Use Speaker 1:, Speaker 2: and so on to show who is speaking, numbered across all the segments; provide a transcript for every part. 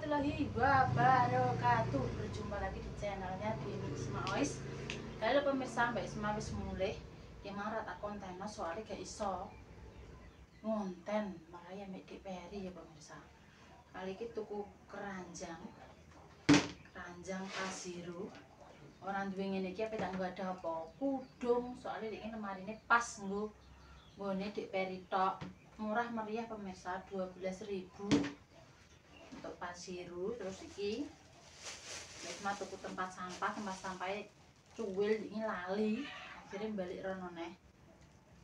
Speaker 1: warahmatullahi wabarakatuh. Berjumpa lagi di channelnya Dini Isma Ois. Halo pemirsa, Mbak Isma wis mulih. Ki mau rata konten soalnya gak iso ngonten maraya mek diperi ya pemirsa. Kali iki tuku keranjang kasiru. Orang duwe ngene iki apa tak ada apa? Kudung, soalnya iki lemarine pas nggo nggone diperi tok. Murah meriah pemirsa, 12.000 untuk pasiru. Terus iki cuma tuku tempat sampah cuwil ini lali, akhirnya balik rono neh.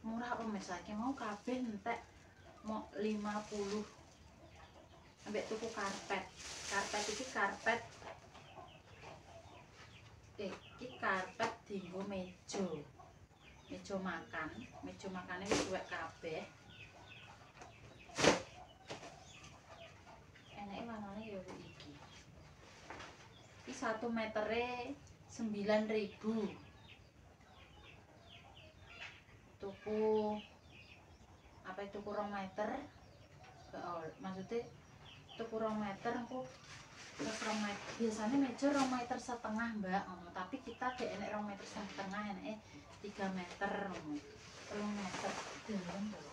Speaker 1: Murah pemirsa, iki mau kabeh entek mau 50. Ambek tuku karpet iki karpet dienggo meja makan wis suwek kabeh. Enake warnane ya iki. Iki 1 metere 9.000. Tuku apa itu kurang meter? Maksudnya tuku 2 meter engko terus 2 meter. Biasanya meja 2 meter setengah, Mbak. Tapi kita gak enek 2 meter setengah, enake 3 meter. 3 meter dalam lho.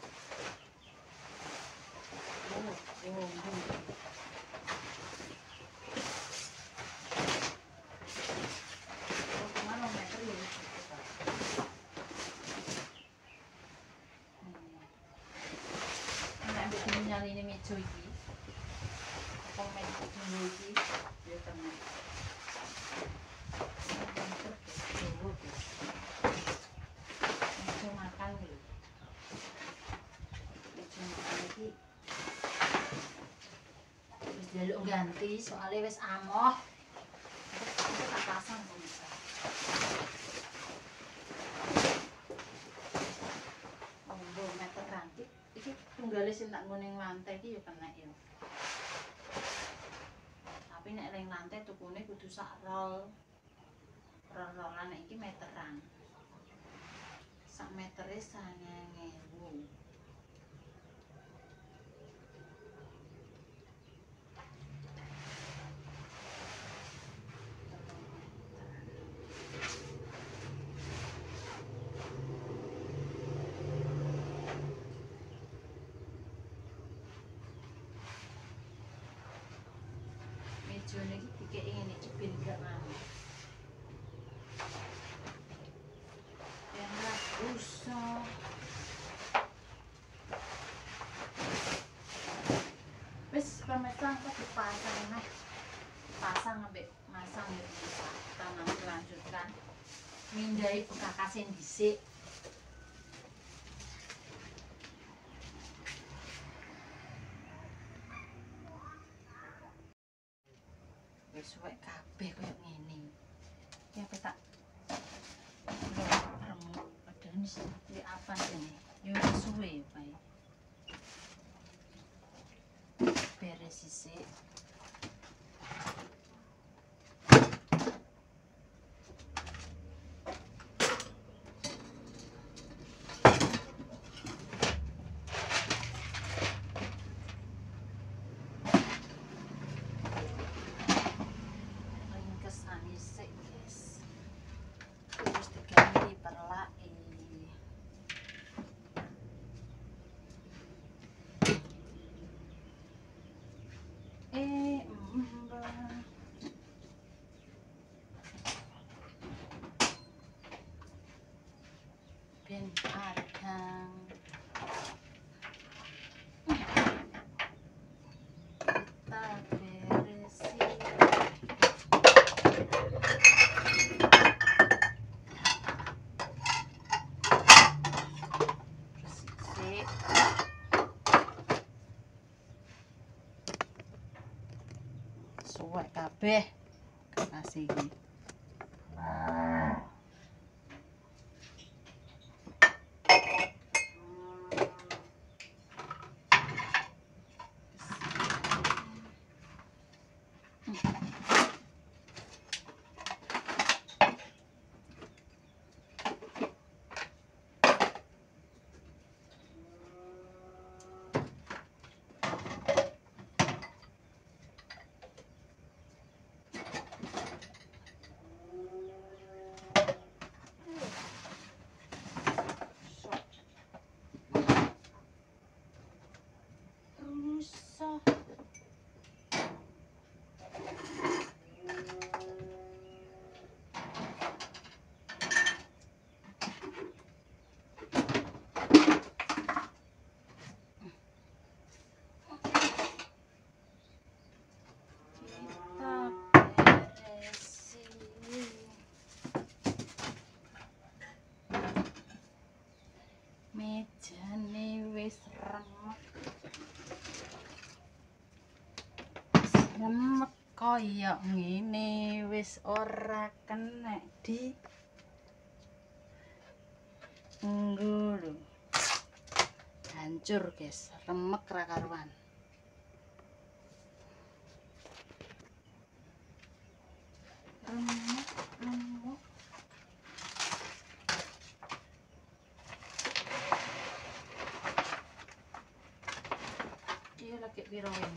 Speaker 1: Ini meja iki. Apa meja dulu iki? Ya tenan. Meja makan lho. Meja makan iki. Wis njaluk ganti soalnya wis amoh. Aku tak pasang bisa. Meter rantik. Iki tunggale sing tak ngene lantai iki ya kena ya. Tapi nek ning lantai tukune kudu sak rol. Rol-rolan nek iki meteran. Sak metere 9.000. Mejane iki dikeki ngene iki ben gak nganu. Enak usah. Wis pemirsa aku dipasang nah. Pasang ambek masang ya bisa. Kita nanti lanjutkan. Mindai bekakasin dhisik. Wis suwek kabeh koyo ngene. Ya petak. Remuk padahal mesti apa ini? Yo suwe bae. Beres sisik. Ben adang kita beresi bersih suwek kabeh kasih iki. wis remek. Remek kaya ngene wis ora kenek di nggo lho. Hancur guys, remek ra karuan. Remek. Dia lagi piro ini?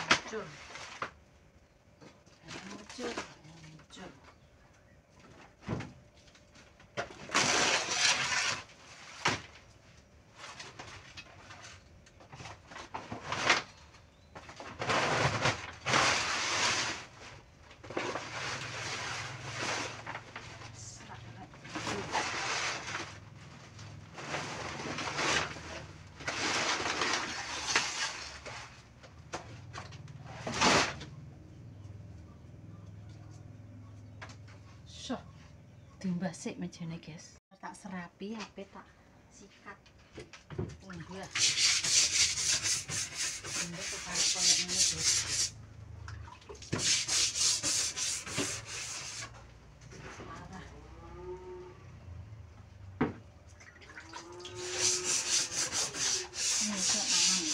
Speaker 1: Hancur. Dimbah sik mejane guys. Tak serapi HP tak sikat. Unggah. Ini tukang koyo ngene guys. Parah. Ini kok aman.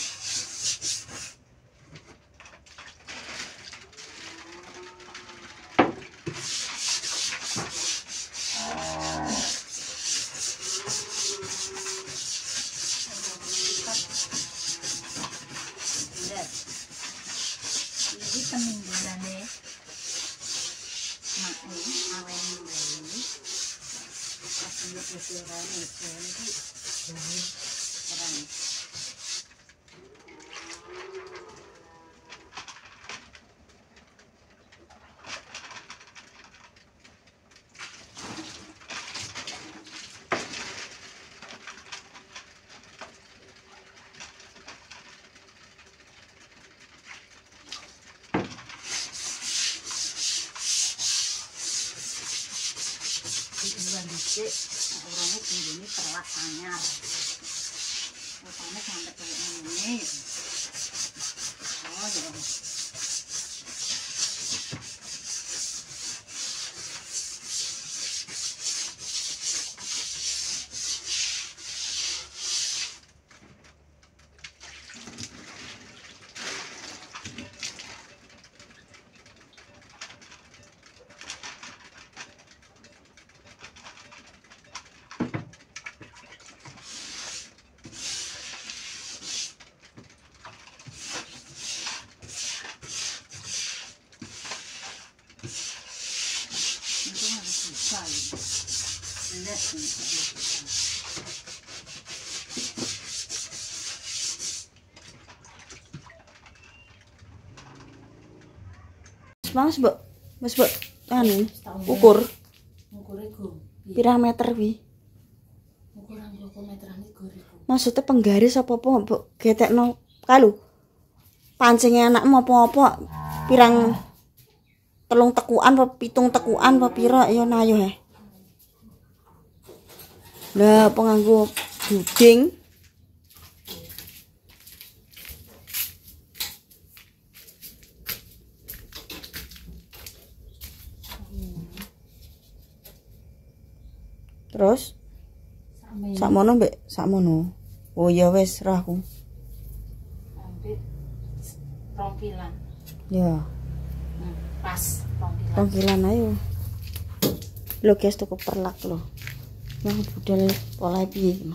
Speaker 1: Ini peninggalane mak ini awen ini pas dia kesuran itu keren. Dicek, orangnya tingginya terlak anyar. Rupanya sampai kayak ini. Oh ya. Mas, Mbak. Mas, Mbak. Anu, ukur. Ukure go. Pirang meter wi? Ukuran 2 meteran iki go. Maksudnya penggaris apa-apa, Mbak? Getekno kalu. Pancingnya anakmu apa-apa? Pirang 3 tekukan apa 7 tekukan apa pira ya nayo he. Lah penganggo buding. Terus sakmono mbek sakmono. Oh ya wis rahku. Ambek rongkilan. Ya. Pas rongkilan ayo. Lho guys tuku perlak lho. Yang budal pola piye iki?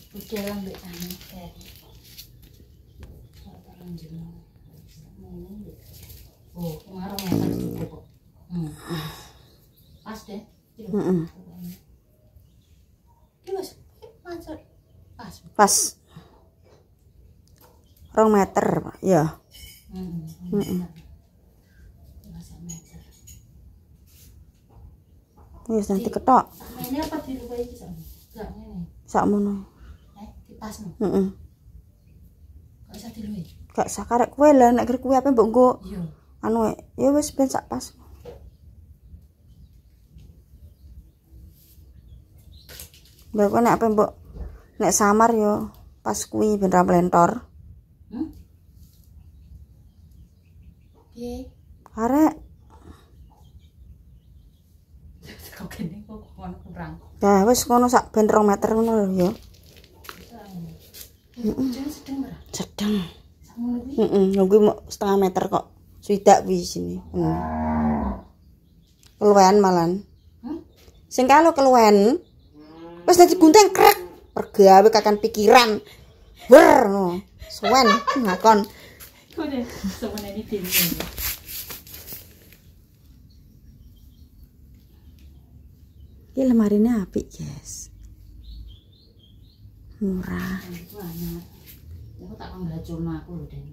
Speaker 1: Budal ambek anu ter. Oh, ngarep kok. Pas deh. Heeh. Iki wis pas. Pas. 2 meter, Pak. Ya. Heeh. Wis nanti ketok. Ini apa diluwih iki sak? Enggak ngene. Sakmono. Dipasno. Heeh. Kok iso diluwih?
Speaker 2: Gak sakarek kowe lah nek kuwi ape mbok nggo.
Speaker 1: Iya.
Speaker 2: Anu ya wis ben sak pas. Mbok nek ape mbok nek samar yo pas kuwi ben ra mlentor.
Speaker 1: Piye?
Speaker 2: Arek.
Speaker 1: Kok kene kok ngono kurang.
Speaker 2: Nah, wis ngono sak ben 2 meter ngono lho ya.
Speaker 1: Hujan sedang ora?
Speaker 2: Sedeng.
Speaker 1: Sakmono kuwi.
Speaker 2: Nunggu mau 1/2 meter kok. Swidak kuwi sini. Keluwen malan. Sing kalau keluwen. Wis dadi gunting krek. Pergawe kakan pikiran. Wer no. Suwen ngakon.
Speaker 1: Kok deh semenene dene.
Speaker 2: Iki lemarine apik, guys. Murah.
Speaker 1: Itu anak. Aku tak nglacurno aku lho Den.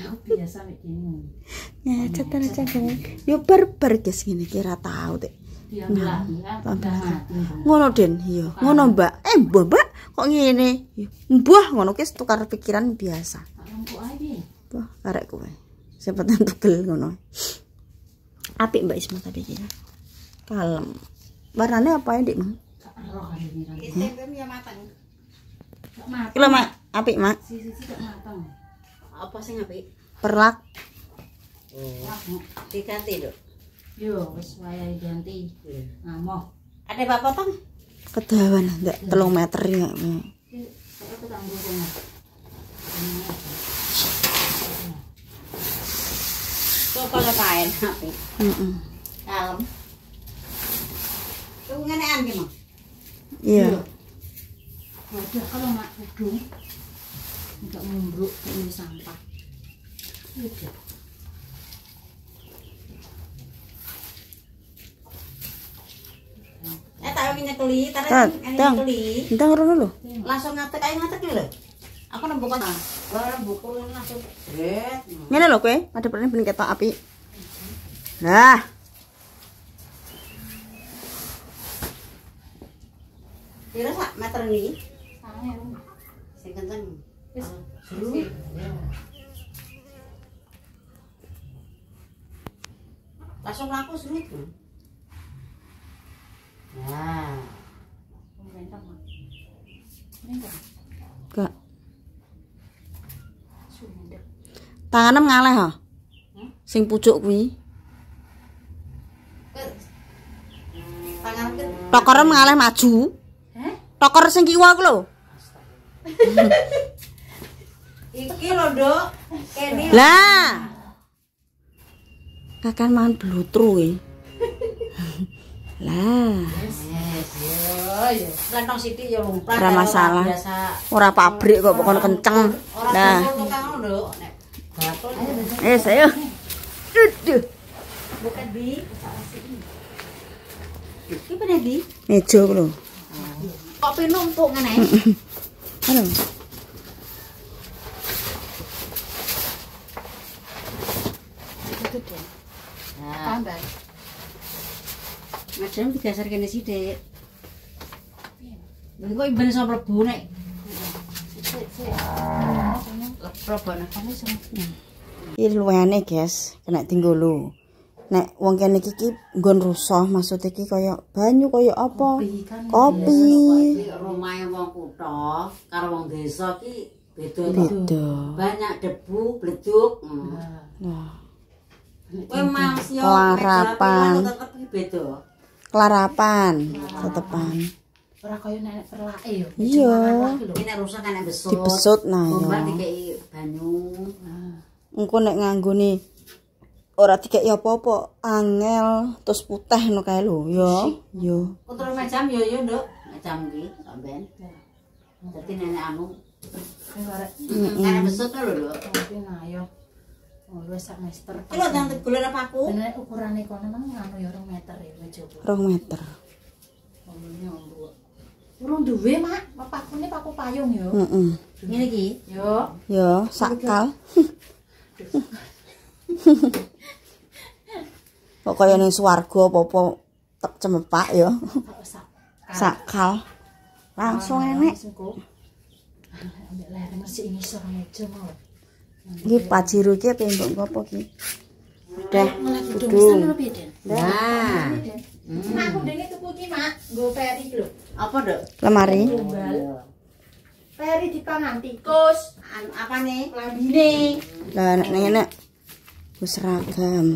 Speaker 1: Aku biasa mek dene.
Speaker 2: Ya, cetar aja guys. Yo barbar guys ngene iki ra tau teh. Ngono Den, iya. Ngono Mbak. Mbak, kok ngene? Mbah ngono ki tukar pikiran biasa.
Speaker 1: Kok ae.
Speaker 2: Wah, karek kowe. Sepetan tugel ngono. Apik Mbak Isma tadi kira. Kalem. Warnane apa ya, Dik, Mang?
Speaker 1: Roh kan ini.
Speaker 3: Tempe ya matang.
Speaker 1: Matang.
Speaker 2: Iki lho, Mak. Apik, Mak.
Speaker 1: Sisi gak matang.
Speaker 3: Apa sing apik?
Speaker 2: Perlak.
Speaker 3: Diganti, Dok.
Speaker 1: Yo wis wayahe ganti. Ngamoh.
Speaker 3: Ada apa potong?
Speaker 2: Kedawan ndak 3 meter ya.
Speaker 1: Aku tak ngomong.
Speaker 3: Kok kalau main apik.
Speaker 2: Heeh.
Speaker 3: Kalem. Tuh ngenean ki, Mang.
Speaker 2: Iya.
Speaker 1: Wadah kalau mak udung enggak mumbruk ini sampah. Udah.
Speaker 3: Tak minyak keli,
Speaker 2: Tang,
Speaker 3: minyak keli.
Speaker 2: Entang rono lho.
Speaker 3: Langsung ngatek ae ngatek lho. Aku nembuk kan. Ora nembuk langsung. Dret.
Speaker 2: Ngene lho kowe, adepane ben ketok apik. Nah,
Speaker 3: Kira sak meter ini.
Speaker 1: Sange.
Speaker 3: Sing kenceng.
Speaker 1: Wis
Speaker 3: Seru. Langsung laku seru. Nah,
Speaker 1: pemerintah mak. Pemerintah.
Speaker 2: gak.
Speaker 1: Sudah.
Speaker 2: Tanganem ngaleh ha. Sing pucuk kuwi.
Speaker 3: tangan ke
Speaker 2: Tokorem ngaleh maju.
Speaker 1: Heh?
Speaker 2: Tokor sing kiwa ku lho.
Speaker 3: iki lho, Dok. Kene.
Speaker 2: Lah. Kakan mangan blutru e. Lah,
Speaker 3: Yo. Lantong sithik ya lumpat.
Speaker 2: ora masalah.
Speaker 3: Biasa.
Speaker 2: Ora pabrik kok pokoknya kenceng. Nah,
Speaker 3: Tukang lho, nek batul.
Speaker 2: ayo. Duduh.
Speaker 3: Bukan di. Iki pene di.
Speaker 2: Meja ku lho.
Speaker 3: Kok pinumpuk ngene?
Speaker 2: Halo.
Speaker 3: Nah,
Speaker 1: Tambah.
Speaker 3: macam digeser kene sithik. Lha kok ben iso mlebu nek lebrobono kene sing
Speaker 2: Iki luwehane, guys, kena tinggo lho. Nek wong kene iki nggon rusuh, maksud iki kaya banyu kaya apa? Kopi.
Speaker 3: omahe wong kutha karo wong desa ki beda.
Speaker 2: Beda.
Speaker 3: Banyak debu, bleduk.
Speaker 2: Nah,
Speaker 3: Kowe mas yo
Speaker 2: Kelarapan.
Speaker 3: tetep beda.
Speaker 2: kelarapan tetepan.
Speaker 1: Ora kaya nenek perlake yo.
Speaker 2: Iya.
Speaker 3: Iki nek rusak kan nek besut.
Speaker 2: Dibesut nah
Speaker 3: Bombar
Speaker 2: ya.
Speaker 3: dikei banyu.
Speaker 2: Engko nek nganggone ora dikeki apa-apa, angel terus putih ngono kae lho, ya. Yo.
Speaker 3: Kontrol macam yo, Nduk. Macam iki sampean. Dadi nenek anu
Speaker 1: Sing arek
Speaker 3: kan besut lho, Nduk.
Speaker 1: mungkin ayo. Oh, wis sak meter.
Speaker 3: Iki lho nang golek apa aku?
Speaker 1: Bener ukurane kono nang nganu ya 2 meter ya coba.
Speaker 2: 2 meter.
Speaker 1: Omone ombo. Urung duwe, Mak. Pakune paku payung yo.
Speaker 2: Heeh.
Speaker 3: Ngene iki.
Speaker 1: Yo.
Speaker 2: Ya, sakal. Kok kaya ning swarga apa-apa tek cemepak ya.
Speaker 1: Sak.
Speaker 2: Sakal. Langsung enek.
Speaker 1: Ambek lereng resik ngisor meja mau.
Speaker 2: Iki pajero iki apa mbok ngopo iki? Udah,
Speaker 1: Malah
Speaker 2: kudu.
Speaker 1: gedung lho piye, Den?
Speaker 3: Nah,
Speaker 1: Nah, aku ndenge tuku iki, Mak. Nggo peri iki lho.
Speaker 3: apa, Dok?
Speaker 2: Lemari.
Speaker 1: Tumbal. Peri dipangan tikus.
Speaker 3: Apa nih?
Speaker 1: Lambine.
Speaker 2: Lah nek ngene wis seragam.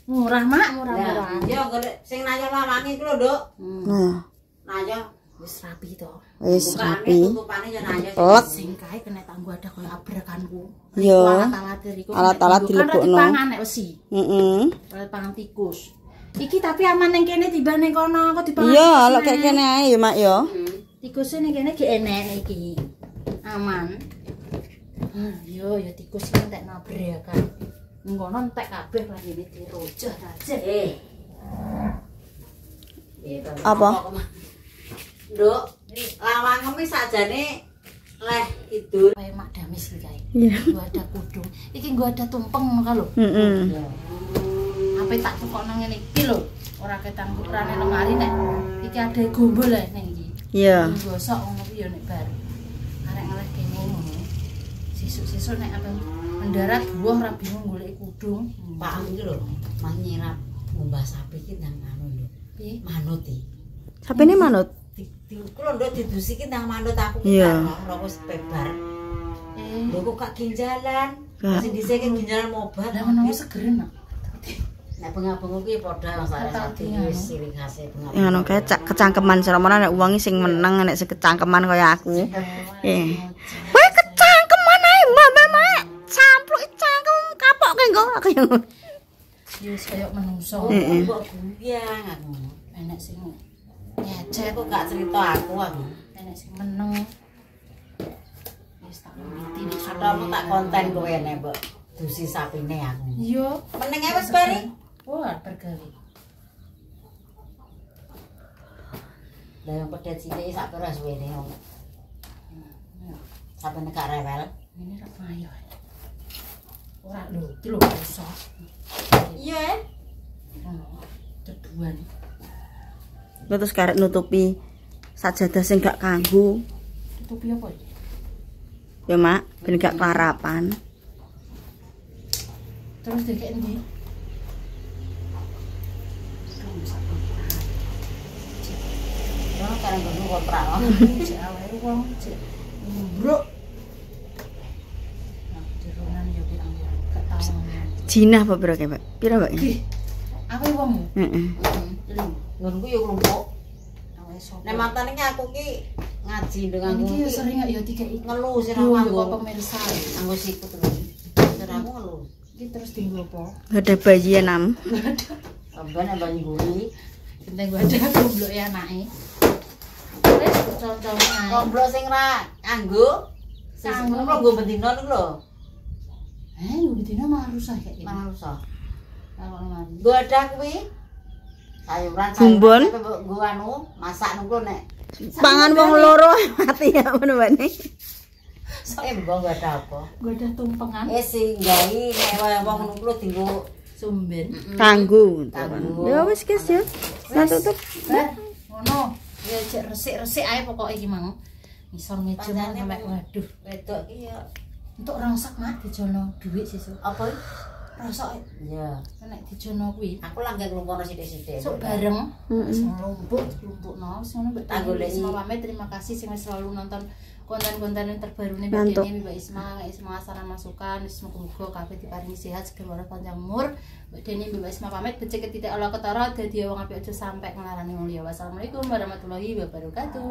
Speaker 1: Murah, Mak,
Speaker 3: Ya,
Speaker 1: murah-murah.
Speaker 3: yo golek sing nanya lawangi ku lho, Dok.
Speaker 2: Nah,
Speaker 3: Nanya
Speaker 1: Wis rapi to.
Speaker 2: wis
Speaker 3: bukane
Speaker 2: rapi.
Speaker 3: tutupane yo nanya.
Speaker 2: Plek.
Speaker 1: Sing kae kena tanggo ada koyo abrekanku.
Speaker 2: Yo.
Speaker 1: Alat-alat iku.
Speaker 2: Alat-alat dilebokno.
Speaker 1: Pangan nek wesi.
Speaker 2: Heeh.
Speaker 1: Alat pangan tikus. Iki tapi aman ning kene tiba ning kono aku dipangan.
Speaker 2: Iya,
Speaker 1: tikus
Speaker 2: lek kayak
Speaker 1: neh.
Speaker 2: kene ae ya, Mak ya.
Speaker 1: Tikusnya ning kene ge enek iki. Aman. Yo tikus iki entek nabrekan. Ngono entek kabeh lah iki dirojah aja.
Speaker 2: Apa?
Speaker 3: Dok, lawang kemis sakjane leh kidul.
Speaker 1: Kayak mak damis iki kae.
Speaker 2: Iya.
Speaker 1: Gua ada kudung. Iki gua ada tumpeng ngono lho.
Speaker 2: Heeh.
Speaker 1: Apa tak tukokno ngene iki lho. Ora ketang ukurane lemari nek iki ada gombol ae ning iki.
Speaker 2: Iya.
Speaker 1: Gosok ngono kuwi yo nek bar. Arek ngeleh kene ngono. Sesuk-sesuk nek apa mendarat buah ra bingung golek kudung.
Speaker 3: Pak iki lho, mah nyirap ngombah sapi iki nang anu lho.
Speaker 1: Piye?
Speaker 3: Manut iki.
Speaker 2: Sapene manut.
Speaker 3: Ku lho Nduk didusi ki nang manut aku
Speaker 2: Iya.
Speaker 3: ora wis pebar.
Speaker 1: Eh,
Speaker 3: Lho kok gak ginjalan.
Speaker 2: Gak.
Speaker 3: Sing dhisik ki ginjalan mobat.
Speaker 1: ada menawa segeren nak.
Speaker 3: Nek bengak-bengok ki padha sare sapi wis ciri khase bengak.
Speaker 2: Ngono kae kecangkeman seramana nek wong sing meneng nek sing kecangkeman kaya aku. Wae kecangkeman ae, Mbak, Mak. Campluk cangkem kapok ke engko kaya ngono.
Speaker 1: Yo koyo menungso.
Speaker 2: Heeh.
Speaker 3: Kok guyang aku.
Speaker 1: Enek sing
Speaker 3: Cek
Speaker 1: nyecet,
Speaker 3: kok gak cerita aku.
Speaker 1: enek sing meneng. Wis tak mimiti nek
Speaker 3: Atamu tak konten kowe nek mbok dusi sapine aku.
Speaker 1: Yo,
Speaker 3: Meneng ae wis bari.
Speaker 1: wah bergawe.
Speaker 3: Lah yang pedet cilik sak pira suwene. Sampai nek gak rewel.
Speaker 1: Ini ra payo. Ora lho, iki lho iso.
Speaker 3: Iya.
Speaker 1: Deduan.
Speaker 2: Terus karek nutupi sajadah sing gak kanggo.
Speaker 1: Tutupi apa iki?
Speaker 2: Ya, Mak, ben gak kelarapan.
Speaker 1: Terus dikek endi?
Speaker 3: Ono kareng ngono kontrak.
Speaker 1: Cek awake wong cek mbruk. Nah, dirunan yo pirang-pirang ketahuan.
Speaker 2: Jinah apa pira, Pak? Pira, Pak?
Speaker 1: Ih, awake wongmu.
Speaker 2: Heeh.
Speaker 1: Eling.
Speaker 3: Ngono ku yo klumpuk.
Speaker 1: Awake sapa?
Speaker 3: Nek mantane ki aku ki ngaji dengan
Speaker 1: Iki yo
Speaker 3: ki
Speaker 1: sering yo dikeki
Speaker 3: ngeluh sira
Speaker 1: Duh,
Speaker 3: nganggo
Speaker 1: kok pemirsa.
Speaker 3: nganggo sikut lho. Sira aku ngeluh.
Speaker 1: Iki terus tinggal apa?
Speaker 2: Gak ada bayi enam.
Speaker 3: Sampeyan ambani guri.
Speaker 1: Penting gua ada goblok ya anake. Wis contoh ae.
Speaker 3: Komplok sing ra kanggo sing
Speaker 1: Kanggo.
Speaker 3: ngono nggo bendino niku lho.
Speaker 1: Yo bedino malah rusak kayak gini.
Speaker 3: Mana rusak.
Speaker 1: Kalau mari.
Speaker 3: Nggo ada kuwi. Sayuran
Speaker 2: Bumbon.
Speaker 3: nggo anu masak niku nek
Speaker 2: Pangan wong loro mati ya meneh.
Speaker 3: mbok nggo ada apa.
Speaker 1: Gua ada tumpengan
Speaker 3: Sing gawe nek wong niku lho dienggo
Speaker 1: sumben.
Speaker 2: Kanggo.
Speaker 3: Kanggo.
Speaker 2: Ya wis guys ya. Nah tutup.
Speaker 1: Ngono. Ya cek resik-resik ae pokoke iki mang. Ngisor meja mang sampe waduh.
Speaker 3: wedok ki ya
Speaker 1: Untuk rangsak mak dijono dhuwit sesuk.
Speaker 3: apa?
Speaker 1: Rasa
Speaker 3: Ya.
Speaker 1: nek dijono kuwi
Speaker 3: Aku langgeng lumpono sithik-sithik.
Speaker 1: esuk bareng wis nglumpuk-lumpukno wis ngono mbek
Speaker 3: Tak goleki.
Speaker 1: Isma pamit terima kasih sing wis selalu nonton konten-konten yang terbaru nih
Speaker 2: Mantap.
Speaker 1: Mbak Deni, Mbak Isma saran masukan wis muga-muga kabeh diparingi sehat segala waras panjang umur. Mbak Deni Mbak Isma pamit becik titik Allah ketara dadi wong apik aja sampe ngelarani wong liya. Wassalamualaikum warahmatullahi wabarakatuh.